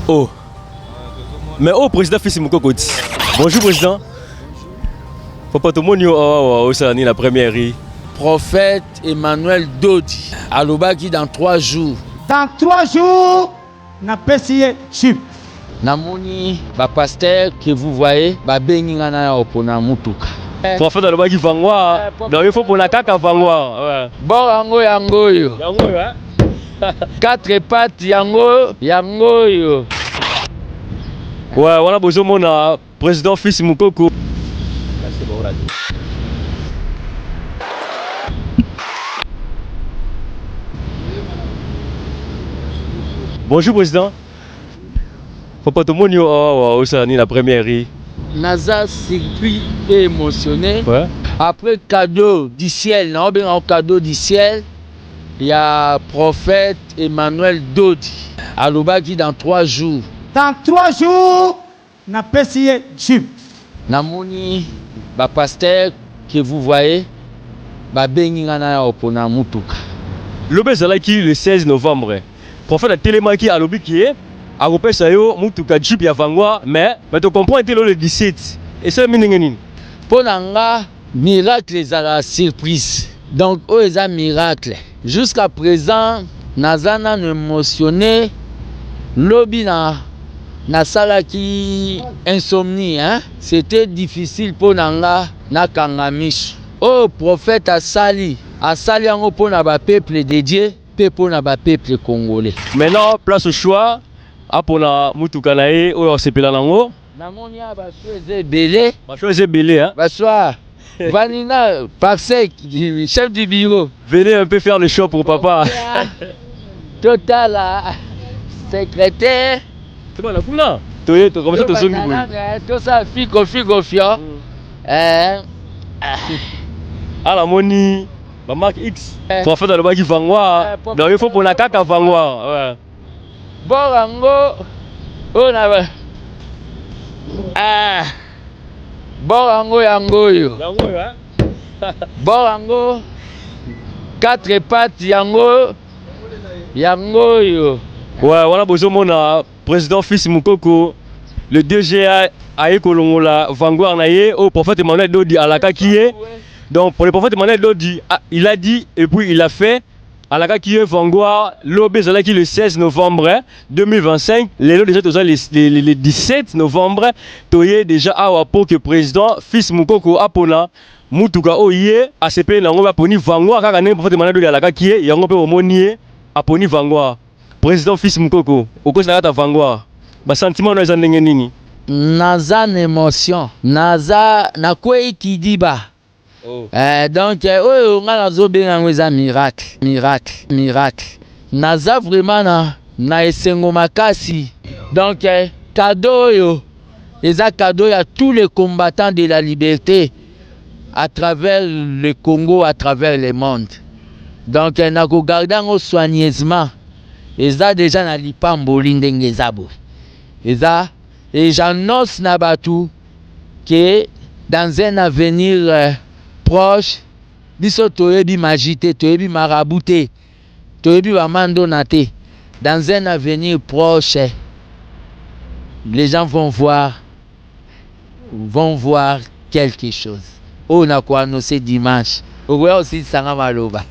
Oh. Mais oh, président Fils Moukoko. Bonjour, président. Papa, tout le monde est la première. Prophète Emmanuel Dodi. Alobaki dans 3 jours. Dans 3 jours, na pesiye chip. Namoni, ba pasteur que vous voyez, ba bengi ngana opona mutuka. Prophète Alobaki Vangwa. Donc il faut pour la kaka Vangwa. Bon yango yo. Yango hein. 4 pattes yango yo. Ouais, on a besoin de président Fils Moukoko. Bonjour président. Papa tout le monde est la première. Naza surpris et émotionné. Ouais. Après cadeau du ciel, non bien un cadeau du ciel, il y a prophète Emmanuel Dodi. Alobaki dans 3 jours. Dans 3 jours, na pesiye chip. Namoni, ba pasteur que vous voyez, ba bengi ngana opona mutuka. L'obé Zalaki le 16 novembre. Prophète a télémarqué à l'obé qui est à repère ça yo mutuka jeep ya Vangwa mais tu comprends le 17 et c'est miningeni. Pour nga miracle ezala surprise. Donc oh eza miracle. Jusqu'à présent nazana émotionné lobi na salaki insomnie hein. C'était difficile pour nga na kangamish. Oh prophète asali yango pour na ba peuple dédié pe pour na ba peuple congolais. Maintenant place au choix pour la mutuka nae o sepela nango. Namoni ba choisi belé. Ba choisi belé hein. Bonsoir. Vanina Parsec, chef du bureau. Venez un peu faire le show pour papa. Total secrétaire. C'est bon, la couleur. Tu comme ça, tu sonnes. Tout ça, confiant. Ah, la moni, ma marque X. Pour faire dans le bagi Vangwa. Donc, il faut pour la caca Vangwa. Borango, on a. Ah, Borango yango yo. Borango, 4 pattes yango yo. Ouais, on a besoin de président Fils Moukoko, le DGA Aye Kolongola, Vangwa Naye, au prophète Emmanuel Dodi à la Kakiye. Donc pour le prophète Emmanuel Dodi, il a dit et puis il a fait à la Kakiye Vangwa, l'Obé Zalaki le 16 novembre 2025. Les déjà le 17 novembre, toye déjà à pour que président Fils Moukoko Apona. Mutuka oye ACP nango aponi Vangwa kaka ne prophète Emmanuel Dodi à la Kakiye, yango pe omonié aponi Vangwa. Président Fils Moukoko, au cause de la Vangwa, le sentiment de la nini. Naza émotion, naza na kwe kidiba. Oh. Donc on a un miracle. Naza vraiment na esengo makasi. Donc cadeau yo, cadeau à tous les combattants de la liberté à travers le Congo, à travers le monde. Donc na ko garder soigneusement. Eza déjà na lipamboli ndenge ezabo. Eza et j'annonce na batu que dans un avenir proche biso toyebi magité, toyebi marabouté, toyebi bamando nate. Dans un avenir proche les gens vont voir quelque chose. On a quoi annoncer dimanche. Aussi Sangamaloba.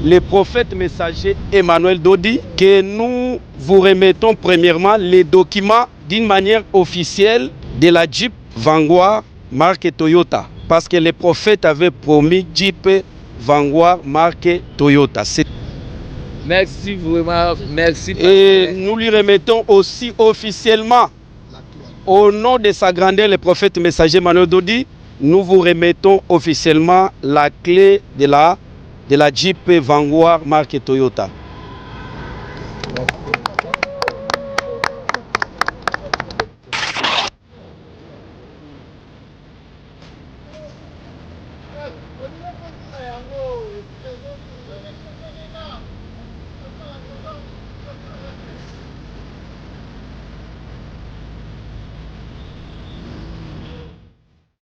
Le prophète messager Emmanuel Dodi, que nous vous remettons premièrement les documents d'une manière officielle de la Jeep Vanguard marque Toyota. Parce que le prophète avait promis Jeep Vanguard marque Toyota. Merci vraiment, merci. Et nous lui remettons aussi officiellement, au nom de sa grandeur, le prophète messager Emmanuel Dodi, nous vous remettons officiellement la clé de la Jeep Vanguard marque Toyota.